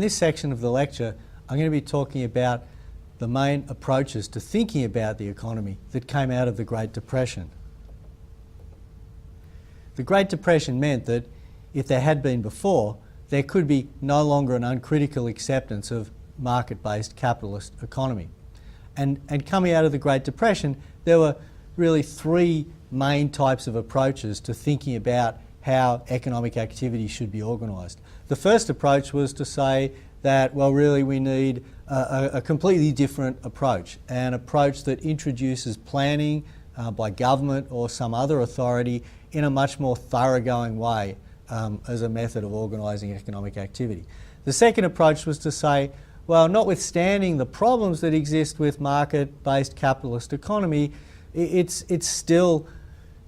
this section of the lecture, I'm going to be talking about the main approaches to thinking about the economy that came out of the Great Depression. The Great Depression meant that if there had been before, there could be no longer an uncritical acceptance of market-based capitalist economy. And coming out of the Great Depression, there were really three main types of approaches to thinking about how economic activity should be organised. The first approach was to say that, well, really we need a completely different approach, an approach that introduces planning by government or some other authority in a much more thoroughgoing way as a method of organising economic activity. The second approach was to say, well, notwithstanding the problems that exist with market-based capitalist economy, it's still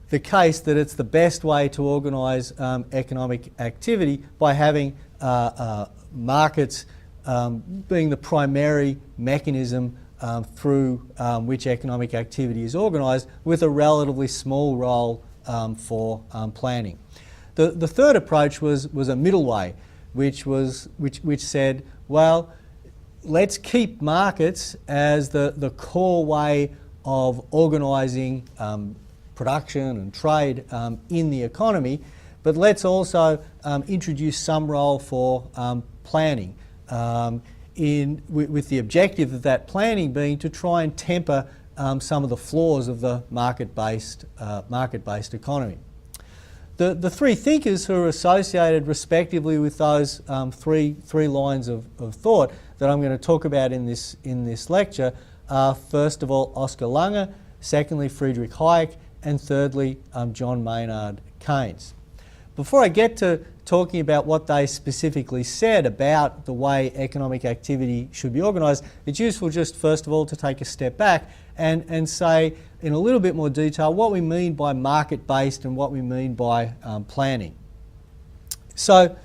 the case that it's the best way to organise economic activity by having markets being the primary mechanism through which economic activity is organised, with a relatively small role for planning. The third approach was a middle way, which said, well, let's keep markets as the core way of organising production and trade in the economy, but let's also introduce some role for planning, with the objective of that planning being to try and temper some of the flaws of the market-based economy. The three thinkers who are associated respectively with those three lines of thought that I'm going to talk about in this lecture are, first of all, Oscar Lange, secondly, Friedrich Hayek, and thirdly, John Maynard Keynes. Before I get to talking about what they specifically said about the way economic activity should be organised, it's useful just first of all to take a step back and say in a little bit more detail what we mean by market-based and what we mean by planning. So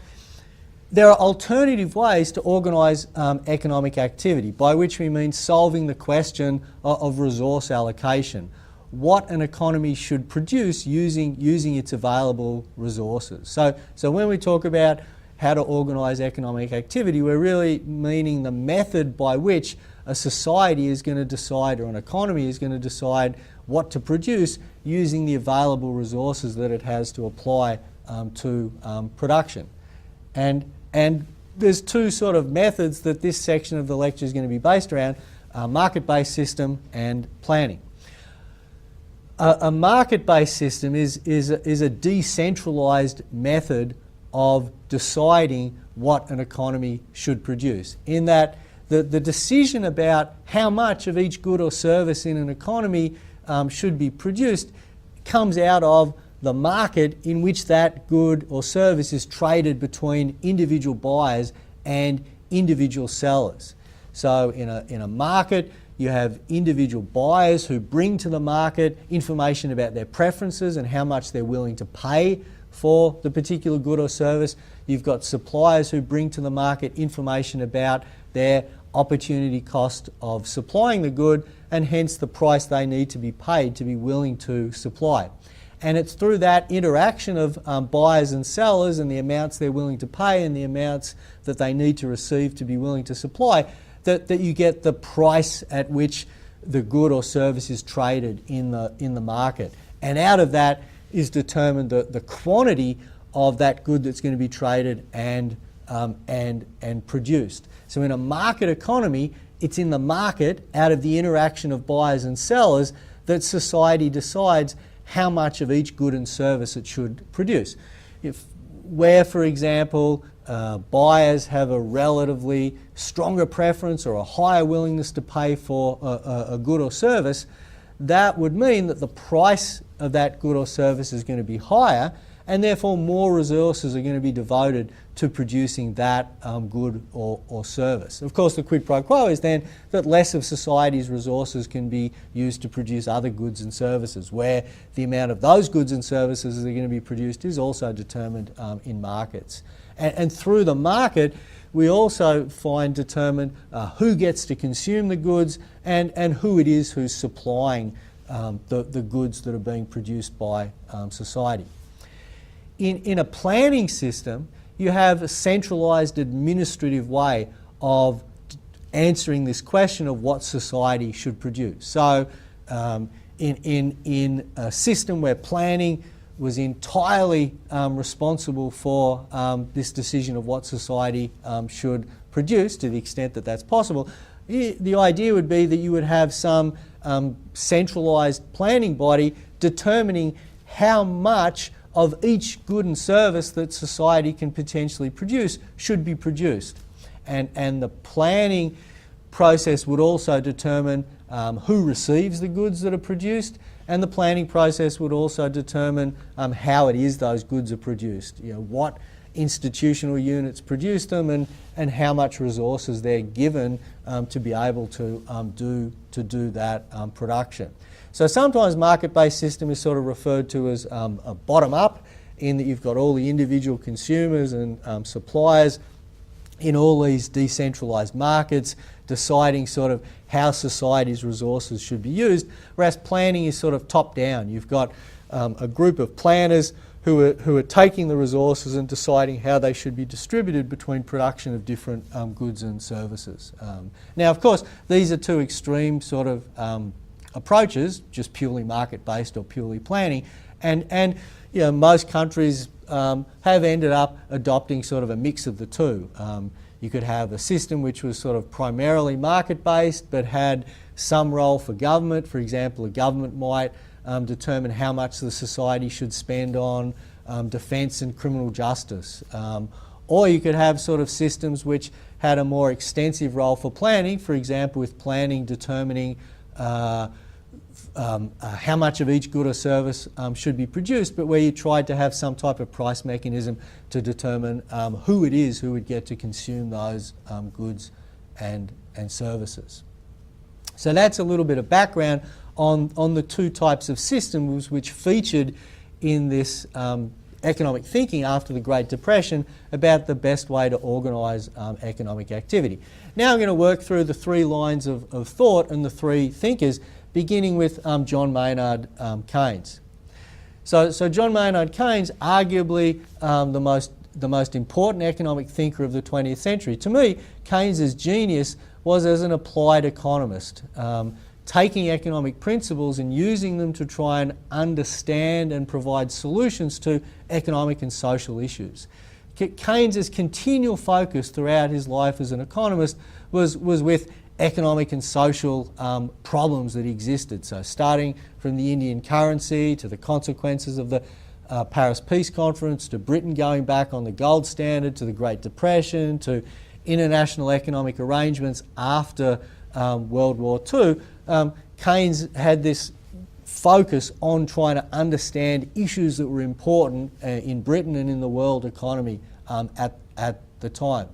there are alternative ways to organise economic activity, by which we mean solving the question of resource allocation, what an economy should produce using its available resources. So when we talk about how to organise economic activity, we're really meaning the method by which a society is going to decide, or an economy is going to decide, what to produce using the available resources that it has to apply to production. And there's two sort of methods that this section of the lecture is going to be based around: market-based system and planning. A market-based system is a decentralised method of deciding what an economy should produce, in that the decision about how much of each good or service in an economy should be produced comes out of the market in which that good or service is traded between individual buyers and individual sellers. So in a market, you have individual buyers who bring to the market information about their preferences and how much they're willing to pay for the particular good or service. You've got suppliers who bring to the market information about their opportunity cost of supplying the good, and hence the price they need to be paid to be willing to supply. And it's through that interaction of buyers and sellers and the amounts they're willing to pay and the amounts that they need to receive to be willing to supply that you get the price at which the good or service is traded in the market. And out of that is determined the quantity of that good that's going to be traded and produced. So in a market economy, it's in the market, out of the interaction of buyers and sellers, that society decides how much of each good and service it should produce. Where, for example, buyers have a relatively stronger preference or a higher willingness to pay for a good or service, that would mean that the price of that good or service is going to be higher, and therefore more resources are going to be devoted to producing that good or service. Of course, the quid pro quo is then that less of society's resources can be used to produce other goods and services, where the amount of those goods and services that are going to be produced is also determined in markets. And through the market, we also find determined who gets to consume the goods and who it is who's supplying the goods that are being produced by society. In a planning system, you have a centralised administrative way of answering this question of what society should produce. So in a system where planning was entirely responsible for this decision of what society should produce, to the extent that that's possible, the idea would be that you would have some centralised planning body determining how much of each good and service that society can potentially produce should be produced. And the planning process would also determine who receives the goods that are produced, and the planning process would also determine how it is those goods are produced. You know, what institutional units produce them, and how much resources they're given to be able to do that production. So sometimes market-based system is sort of referred to as a bottom-up, in that you've got all the individual consumers and suppliers in all these decentralised markets deciding sort of how society's resources should be used, whereas planning is sort of top-down. You've got a group of planners who are taking the resources and deciding how they should be distributed between production of different goods and services. Now, of course, these are two extreme sort of approaches, just purely market-based or purely planning, and you know, most countries have ended up adopting sort of a mix of the two. You could have a system which was sort of primarily market-based but had some role for government. For example, a government might determine how much the society should spend on defence and criminal justice. Or you could have sort of systems which had a more extensive role for planning, for example, with planning determining how much of each good or service should be produced, but where you tried to have some type of price mechanism to determine who it is who would get to consume those goods and services. So that's a little bit of background on the two types of systems which featured in this economic thinking after the Great Depression about the best way to organise economic activity. Now I'm going to work through the three lines of thought and the three thinkers, beginning with John Maynard Keynes. So John Maynard Keynes, arguably the most important economic thinker of the 20th century. To me, Keynes's genius was as an applied economist, taking economic principles and using them to try and understand and provide solutions to economic and social issues. Keynes's continual focus throughout his life as an economist was with economic and social problems that existed. So starting from the Indian currency to the consequences of the Paris Peace Conference, to Britain going back on the gold standard, to the Great Depression, to international economic arrangements after World War II, Keynes had this focus on trying to understand issues that were important in Britain and in the world economy at the time.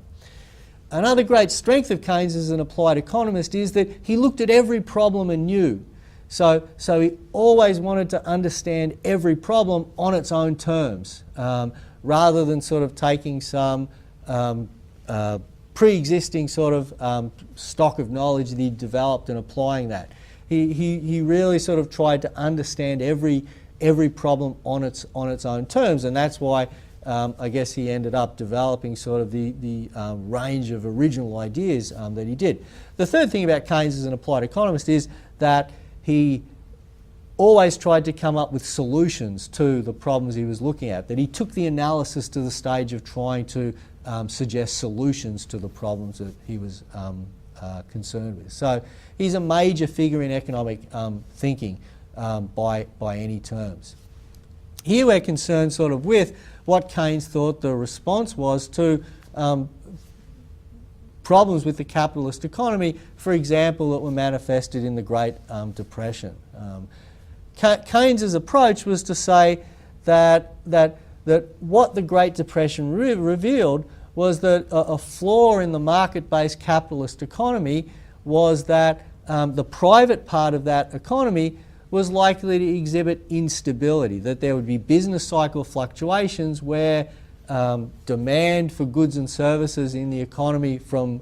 Another great strength of Keynes as an applied economist is that he looked at every problem anew. So he always wanted to understand every problem on its own terms, rather than sort of taking some pre-existing sort of stock of knowledge that he developed and applying that. He really sort of tried to understand every problem on its own terms, and that's why I guess he ended up developing sort of the range of original ideas that he did. The third thing about Keynes as an applied economist is that he always tried to come up with solutions to the problems he was looking at, that he took the analysis to the stage of trying to suggest solutions to the problems that he was concerned with. So he's a major figure in economic thinking by any terms. Here we're concerned sort of with what Keynes thought the response was to problems with the capitalist economy, for example, that were manifested in the Great Depression. Keynes's approach was to say that what the Great Depression revealed was that a flaw in the market-based capitalist economy was that the private part of that economy was likely to exhibit instability, that there would be business cycle fluctuations where demand for goods and services in the economy from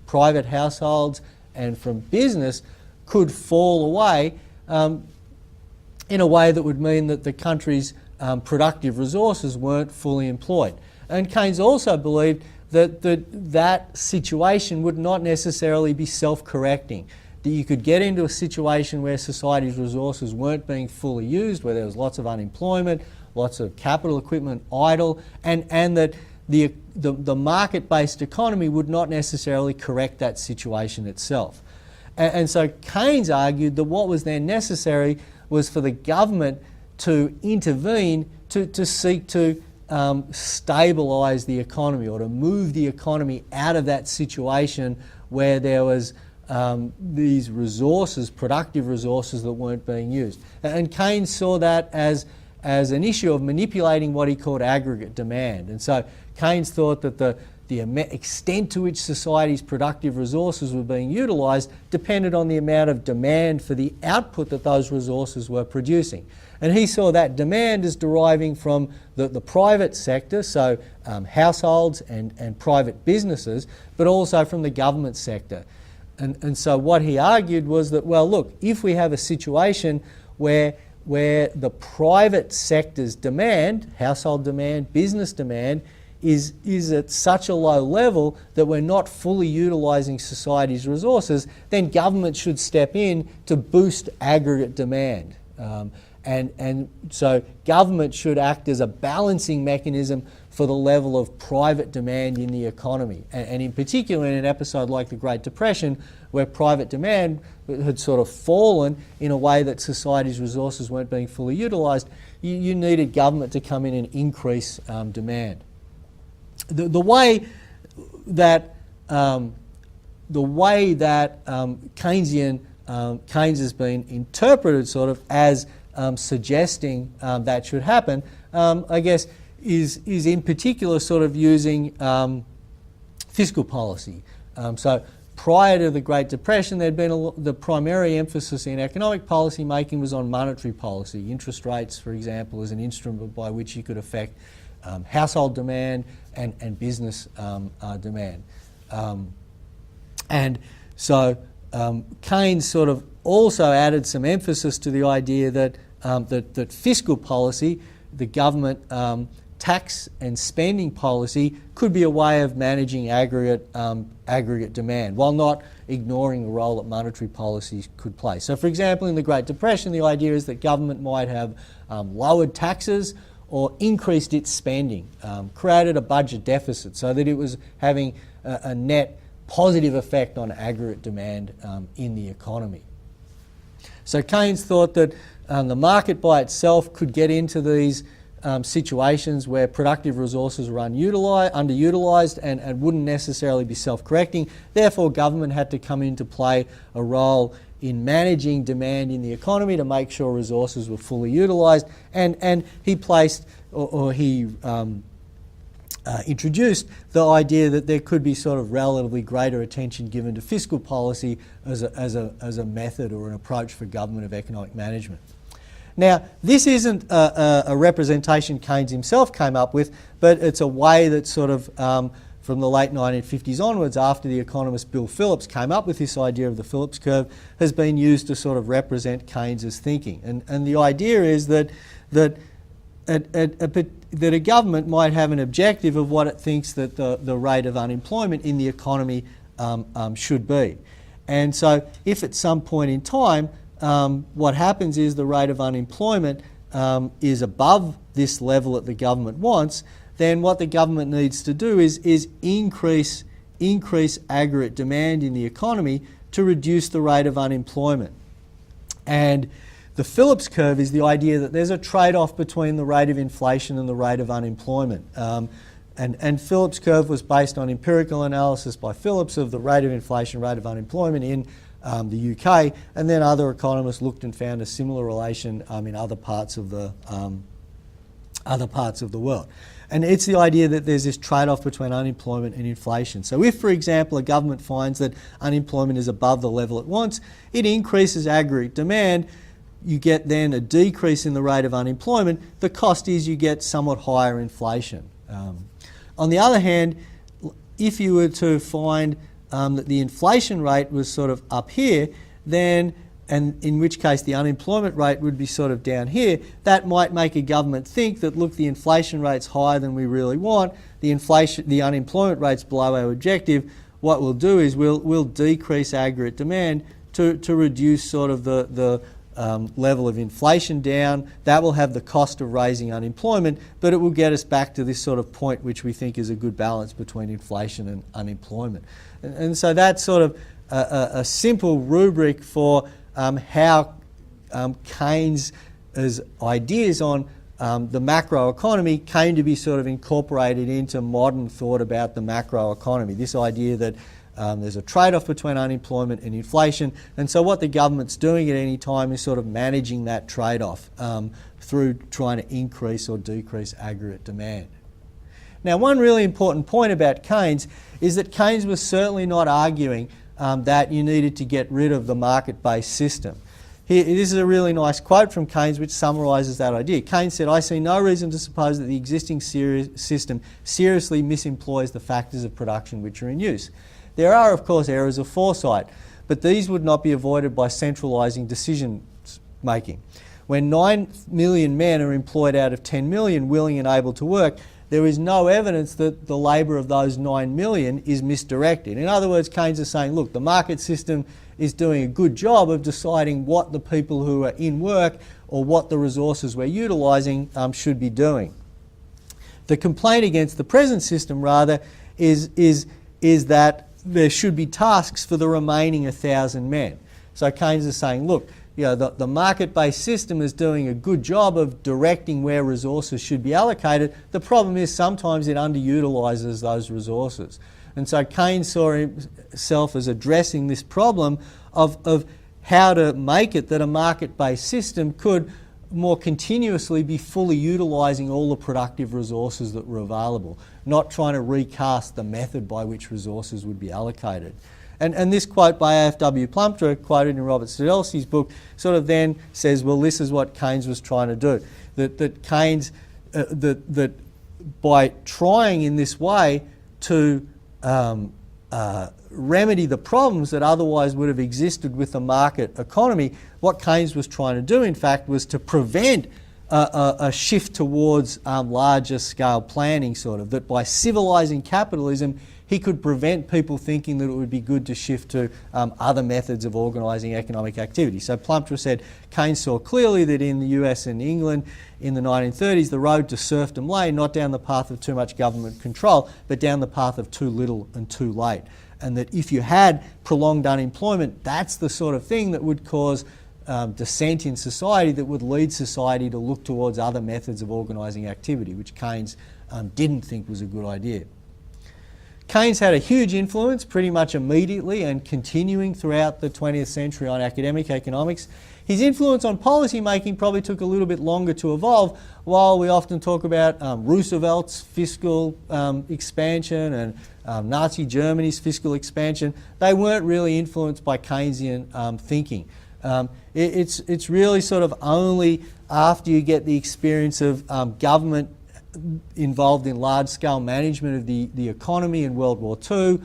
private households and from business could fall away in a way that would mean that the country's productive resources weren't fully employed. And Keynes also believed that that situation would not necessarily be self-correcting, that you could get into a situation where society's resources weren't being fully used, where there was lots of unemployment, lots of capital equipment idle, and that the market-based economy would not necessarily correct that situation itself. And so Keynes argued that what was then necessary was for the government to intervene to seek to stabilise the economy, or to move the economy out of that situation where there was these resources, productive resources, that weren't being used. And Keynes saw that as an issue of manipulating what he called aggregate demand. And so Keynes thought that the extent to which society's productive resources were being utilised depended on the amount of demand for the output that those resources were producing. And he saw that demand as deriving from the private sector, so households and private businesses, but also from the government sector. And so what he argued was that, well, look, if we have a situation where the private sector's demand, household demand, business demand, is at such a low level that we're not fully utilising society's resources, then government should step in to boost aggregate demand. And so government should act as a balancing mechanism for the level of private demand in the economy. And in particular, in an episode like the Great Depression, where private demand had sort of fallen in a way that society's resources weren't being fully utilised, you needed government to come in and increase demand. The way that Keynes has been interpreted sort of as suggesting that should happen, I guess, is in particular sort of using fiscal policy. So prior to the Great Depression, there'd been the primary emphasis in economic policy making was on monetary policy. Interest rates, for example, is an instrument by which you could affect household demand and business demand. And so Keynes sort of also added some emphasis to the idea that fiscal policy, the government tax and spending policy, could be a way of managing aggregate demand, while not ignoring the role that monetary policies could play. So, for example, in the Great Depression, the idea is that government might have lowered taxes or increased its spending, created a budget deficit so that it was having a net positive effect on aggregate demand in the economy. So Keynes thought that the market by itself could get into these situations where productive resources were underutilised and wouldn't necessarily be self-correcting. Therefore, government had to come into play a role in managing demand in the economy to make sure resources were fully utilised, and he placed or he introduced the idea that there could be sort of relatively greater attention given to fiscal policy as a method or an approach for government of economic management. Now, this isn't a representation Keynes himself came up with, but it's a way that sort of from the late 1950s onwards, after the economist Bill Phillips came up with this idea of the Phillips curve, has been used to sort of represent Keynes's thinking. And the idea is that a government might have an objective of what it thinks that the rate of unemployment in the economy should be. And so if at some point in time what happens is the rate of unemployment is above this level that the government wants, then what the government needs to do is increase aggregate demand in the economy to reduce the rate of unemployment. And the Phillips curve is the idea that there's a trade-off between the rate of inflation and the rate of unemployment. And Phillips curve was based on empirical analysis by Phillips of the rate of inflation, rate of unemployment in the UK, and then other economists looked and found a similar relation in other parts of the world. And it's the idea that there's this trade-off between unemployment and inflation. So if, for example, a government finds that unemployment is above the level it wants, it increases aggregate demand. You get then a decrease in the rate of unemployment. The cost is you get somewhat higher inflation. On the other hand, if you were to find that the inflation rate was sort of up here, then, and in which case the unemployment rate would be sort of down here, that might make a government think that, look, the inflation rate's higher than we really want, the unemployment rate's below our objective, what we'll do is we'll decrease aggregate demand to reduce sort of the level of inflation down. That will have the cost of raising unemployment, but it will get us back to this sort of point which we think is a good balance between inflation and unemployment. And so that's sort of a simple rubric for how Keynes' ideas on the macroeconomy came to be sort of incorporated into modern thought about the macroeconomy. This idea that there's a trade-off between unemployment and inflation, and so what the government's doing at any time is sort of managing that trade-off through trying to increase or decrease aggregate demand. Now, one really important point about Keynes is that Keynes was certainly not arguing that you needed to get rid of the market-based system. This is a really nice quote from Keynes which summarises that idea. Keynes said, "I see no reason to suppose that the existing system seriously misemploys the factors of production which are in use. There are, of course, errors of foresight, but these would not be avoided by centralising decision making. When 9 million men are employed out of 10 million willing and able to work, there is no evidence that the labour of those 9 million is misdirected." In other words, Keynes is saying, look, the market system is doing a good job of deciding what the people who are in work or what the resources we're utilising should be doing. The complaint against the present system, rather, is that there should be tasks for the remaining 1,000 men. So Keynes is saying, look, you know, the market-based system is doing a good job of directing where resources should be allocated. The problem is sometimes it underutilises those resources. And so Keynes saw himself as addressing this problem of how to make it that a market-based system could more continuously be fully utilising all the productive resources that were available, not trying to recast the method by which resources would be allocated. And this quote by A.F.W. Plumptre, quoted in Robert Studelsky's book, sort of then says, well, this is what Keynes was trying to do. That Keynes, that by trying in this way to remedy the problems that otherwise would have existed with the market economy, what Keynes was trying to do, in fact, was to prevent a shift towards larger scale planning, sort of, that by civilising capitalism, he could prevent people thinking that it would be good to shift to other methods of organising economic activity. So Plumptre said Keynes saw clearly that in the US and England in the 1930s, the road to serfdom lay not down the path of too much government control, but down the path of too little and too late. And that if you had prolonged unemployment, that's the sort of thing that would cause dissent in society, that would lead society to look towards other methods of organising activity, which Keynes didn't think was a good idea. Keynes had a huge influence pretty much immediately and continuing throughout the 20th century on academic economics. His influence on policy making probably took a little bit longer to evolve. While we often talk about Roosevelt's fiscal expansion and Nazi Germany's fiscal expansion, they weren't really influenced by Keynesian thinking. It's really sort of only after you get the experience of government involved in large-scale management of the economy in World War II,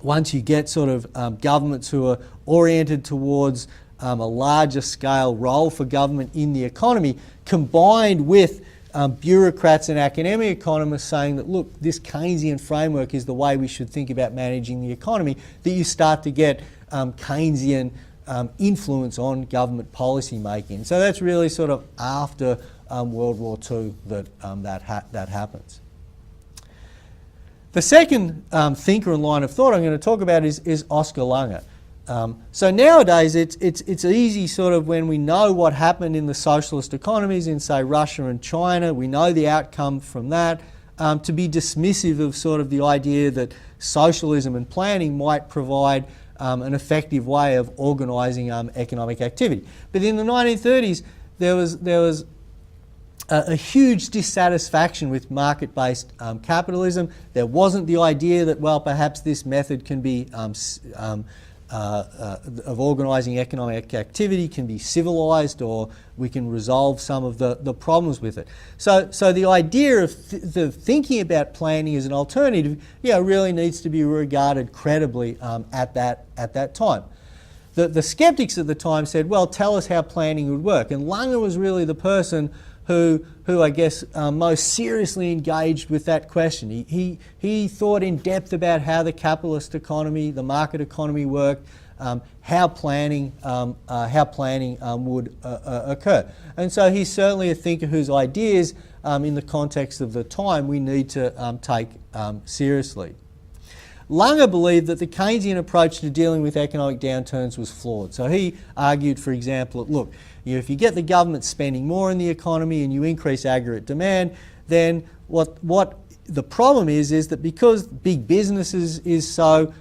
once you get sort of governments who are oriented towards a larger scale role for government in the economy, combined with bureaucrats and academic economists saying that, look, this Keynesian framework is the way we should think about managing the economy, that you start to get Keynesian influence on government policy making. So that's really sort of after World War II that happens. The second thinker and line of thought I'm going to talk about is Oskar Lange. So nowadays it's easy, sort of, when we know what happened in the socialist economies in, say, Russia and China, we know the outcome from that, to be dismissive of sort of the idea that socialism and planning might provide an effective way of organising economic activity. But in the 1930s, there was a huge dissatisfaction with market-based capitalism. There wasn't the idea that, well, perhaps this method can be of organising economic activity can be civilised, or we can resolve some of the problems with it. So the idea of the thinking about planning as an alternative, really needs to be regarded credibly at that time. The skeptics at the time said, well, tell us how planning would work. And Lange was really the person who I guess most seriously engaged with that question. He thought in depth about how the capitalist economy, the market economy worked, how planning would occur. And so he's certainly a thinker whose ideas, in the context of the time, we need to take seriously. Langer believed that the Keynesian approach to dealing with economic downturns was flawed. So he argued, for example, that look, if you get the government spending more in the economy and you increase aggregate demand, then what the problem is that because big businesses is so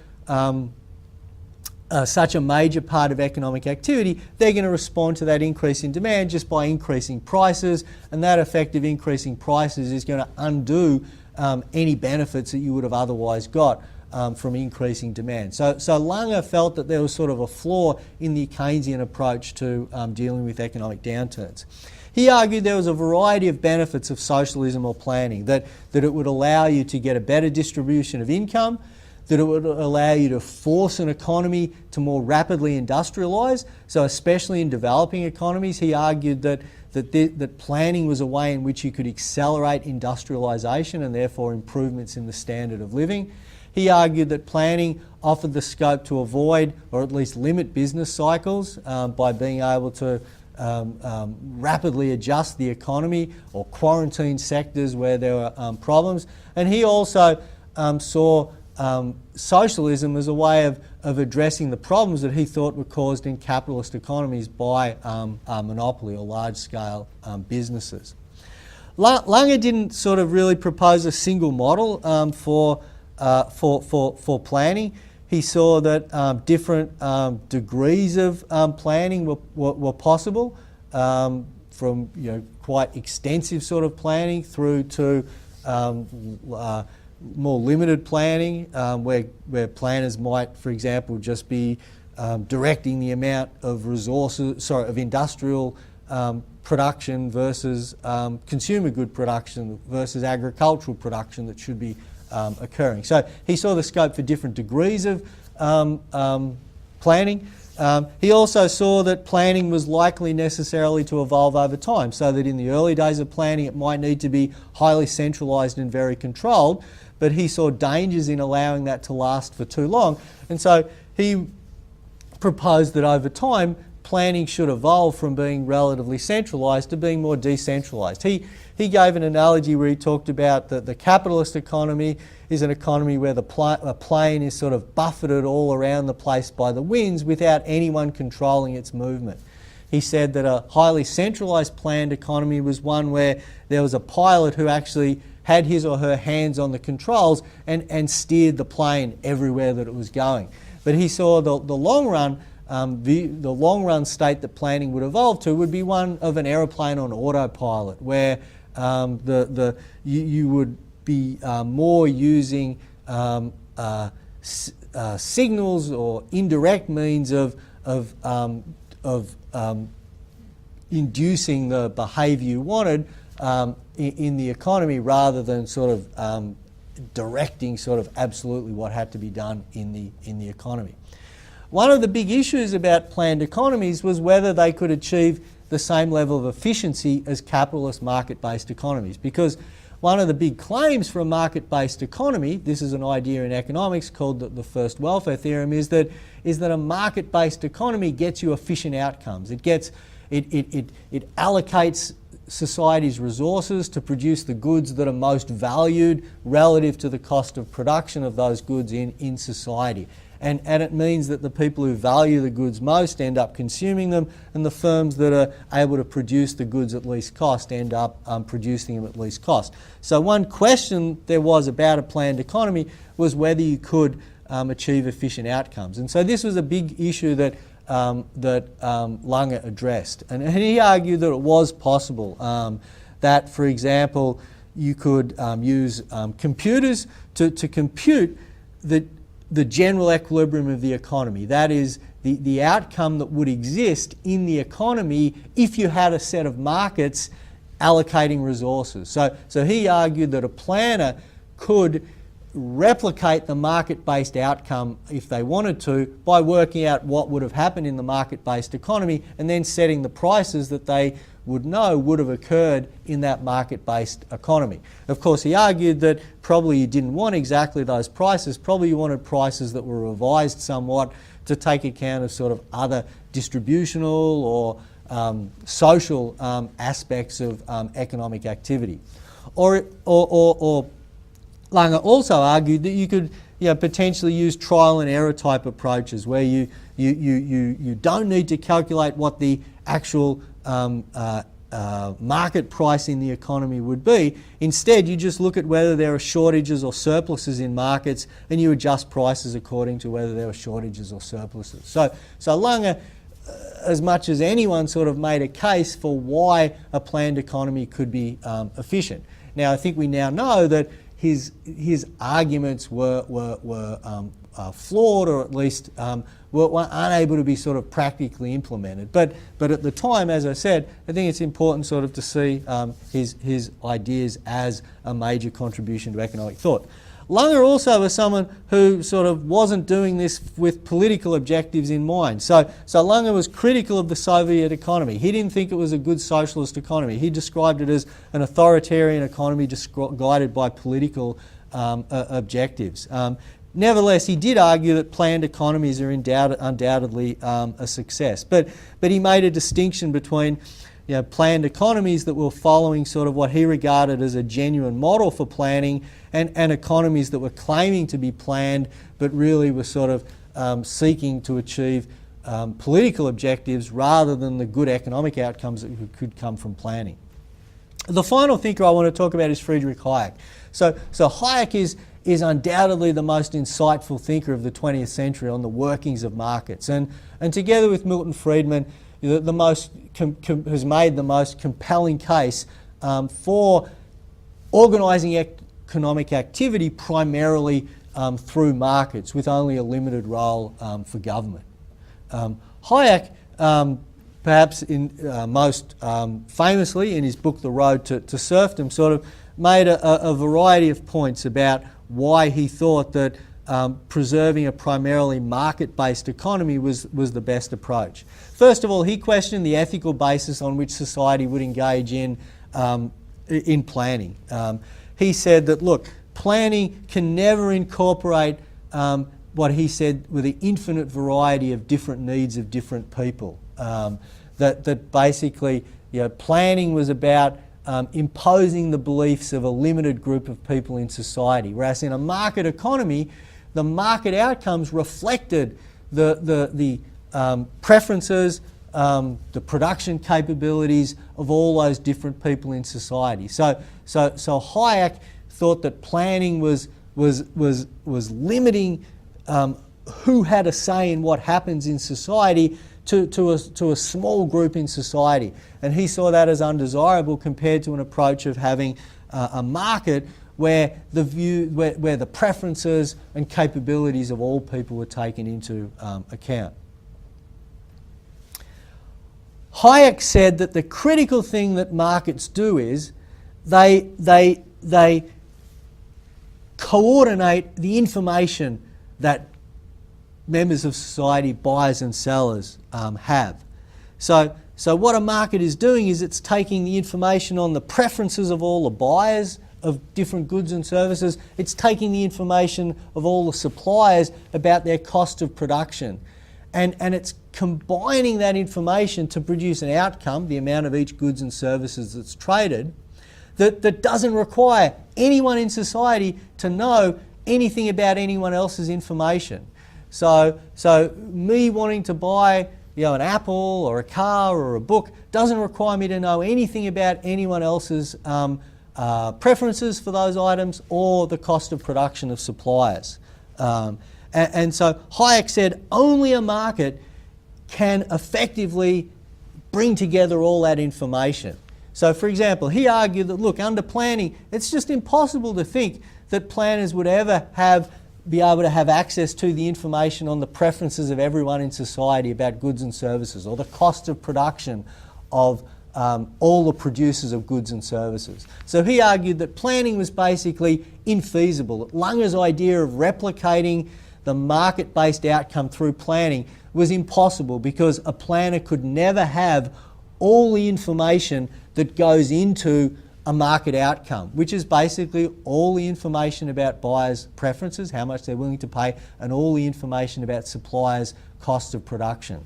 such a major part of economic activity, they're going to respond to that increase in demand just by increasing prices, and that effect of increasing prices is going to undo any benefits that you would have otherwise got from increasing demand. So Langer felt that there was sort of a flaw in the Keynesian approach to dealing with economic downturns. He argued there was a variety of benefits of socialism or planning, that it would allow you to get a better distribution of income, that it would allow you to force an economy to more rapidly industrialise. So especially in developing economies, he argued that planning was a way in which you could accelerate industrialisation and therefore improvements in the standard of living. He argued that planning offered the scope to avoid or at least limit business cycles by being able to rapidly adjust the economy or quarantine sectors where there were problems. And he also saw socialism as a way of addressing the problems that he thought were caused in capitalist economies by monopoly or large-scale businesses. Langer didn't sort of really propose a single model for planning. He saw that different degrees of planning were possible, from quite extensive sort of planning through to more limited planning, where planners might, for example, just be directing the amount of of industrial production versus consumer good production versus agricultural production that should be occurring. So he saw the scope for different degrees of planning. He also saw that planning was likely necessarily to evolve over time, so that in the early days of planning it might need to be highly centralised and very controlled, but he saw dangers in allowing that to last for too long. And so he proposed that over time planning should evolve from being relatively centralised to being more decentralised. He gave an analogy where he talked about that the capitalist economy is an economy where the plane is sort of buffeted all around the place by the winds without anyone controlling its movement. He said that a highly centralised planned economy was one where there was a pilot who actually had his or her hands on the controls and steered the plane everywhere that it was going. But he saw the long run, the long run state that planning would evolve to would be one of an aeroplane on autopilot, where you would be more using signals or indirect means of inducing the behaviour you wanted in the economy, rather than sort of directing sort of absolutely what had to be done in the economy. One of the big issues about planned economies was whether they could achieve the same level of efficiency as capitalist market-based economies, because one of the big claims for a market-based economy, this is an idea in economics called the first welfare theorem, is that a market-based economy gets you efficient outcomes. It allocates society's resources to produce the goods that are most valued relative to the cost of production of those goods in society. And it means that the people who value the goods most end up consuming them, and the firms that are able to produce the goods at least cost end up producing them at least cost. So one question there was about a planned economy was whether you could achieve efficient outcomes. And so this was a big issue that Langer addressed. And he argued that it was possible, that, for example, you could use computers to compute the general equilibrium of the economy. That is, the outcome that would exist in the economy if you had a set of markets allocating resources. So he argued that a planner could replicate the market-based outcome if they wanted to by working out what would have happened in the market-based economy and then setting the prices that they would know would have occurred in that market-based economy. Of course, he argued that probably you didn't want exactly those prices, probably you wanted prices that were revised somewhat to take account of sort of other distributional or social aspects of economic activity. Or Langer also argued that you could potentially use trial and error type approaches where you don't need to calculate what the actual market price in the economy would be. Instead, you just look at whether there are shortages or surpluses in markets and you adjust prices according to whether there are shortages or surpluses. So Langer, as much as anyone, sort of made a case for why a planned economy could be efficient. Now, I think we now know that his arguments were flawed, or at least were unable to be sort of practically implemented. But at the time, as I said, I think it's important sort of to see his ideas as a major contribution to economic thought. Langer also was someone who sort of wasn't doing this with political objectives in mind. So Langer was critical of the Soviet economy. He didn't think it was a good socialist economy. He described it as an authoritarian economy guided by political objectives. Nevertheless, he did argue that planned economies are undoubtedly a success. But he made a distinction between planned economies that were following sort of what he regarded as a genuine model for planning and economies that were claiming to be planned but really were sort of seeking to achieve political objectives rather than the good economic outcomes that could come from planning. The final thinker I want to talk about is Friedrich Hayek. So Hayek is undoubtedly the most insightful thinker of the 20th century on the workings of markets. And together with Milton Friedman, has made the most compelling case for organising economic activity primarily through markets with only a limited role for government. Hayek, perhaps most famously in his book The Road to Serfdom, sort of made a variety of points about why he thought that preserving a primarily market-based economy was the best approach. First of all, he questioned the ethical basis on which society would engage in planning. He said that, look, planning can never incorporate what he said were the infinite variety of different needs of different people. That basically, planning was about imposing the beliefs of a limited group of people in society, whereas in a market economy, the market outcomes reflected the preferences, the production capabilities of all those different people in society. So Hayek thought that planning was limiting who had a say in what happens in society to a small group in society, and he saw that as undesirable compared to an approach of having a market where the preferences and capabilities of all people were taken into account. Hayek said that the critical thing that markets do is they coordinate the information that members of society, buyers and sellers, have. So what a market is doing is it's taking the information on the preferences of all the buyers of different goods and services. It's taking the information of all the suppliers about their cost of production. And it's combining that information to produce an outcome, the amount of each goods and services that's traded, that doesn't require anyone in society to know anything about anyone else's information. So me wanting to buy an apple or a car or a book doesn't require me to know anything about anyone else's preferences for those items or the cost of production of suppliers. And so Hayek said only a market can effectively bring together all that information. So for example, he argued that, look, under planning, it's just impossible to think that planners would ever be able to have access to the information on the preferences of everyone in society about goods and services, or the cost of production of all the producers of goods and services. So he argued that planning was basically infeasible. Langer's idea of replicating the market-based outcome through planning was impossible because a planner could never have all the information that goes into a market outcome, which is basically all the information about buyers' preferences, how much they're willing to pay, and all the information about suppliers' cost of production.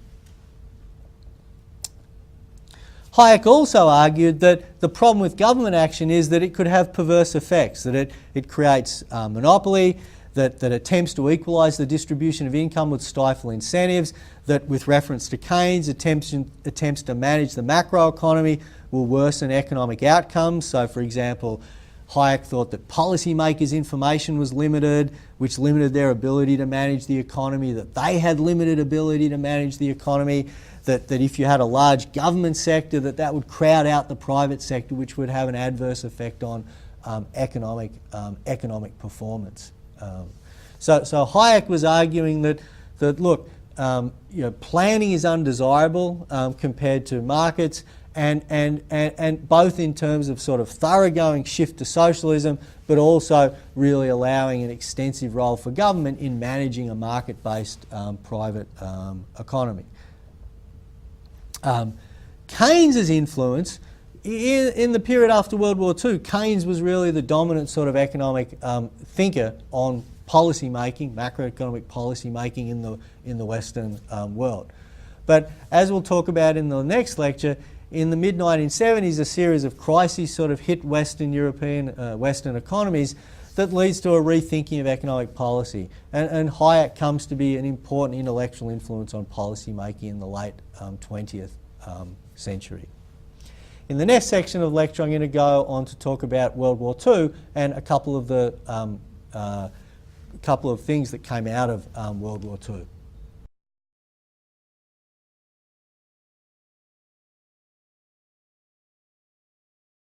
Hayek also argued that the problem with government action is that it could have perverse effects, that it creates monopoly, that attempts to equalise the distribution of income would stifle incentives, that with reference to Keynes, attempts to manage the macroeconomy will worsen economic outcomes. So, for example, Hayek thought that policymakers' information was limited, which limited their ability to manage the economy, that they had limited ability to manage the economy, that if you had a large government sector, that would crowd out the private sector, which would have an adverse effect on economic performance. So Hayek was arguing that look, planning is undesirable compared to markets, and both in terms of sort of thoroughgoing shift to socialism, but also really allowing an extensive role for government in managing a market-based private economy. Keynes's influence in the period after World War II, Keynes was really the dominant sort of economic thinker on policy making, macroeconomic policy making in the Western world. But as we'll talk about in the next lecture, in the mid-1970s, a series of crises sort of hit Western economies that leads to a rethinking of economic policy. And Hayek comes to be an important intellectual influence on policy making in the late 20th century. In the next section of the lecture, I'm going to go on to talk about World War II and a couple of things that came out of World War II.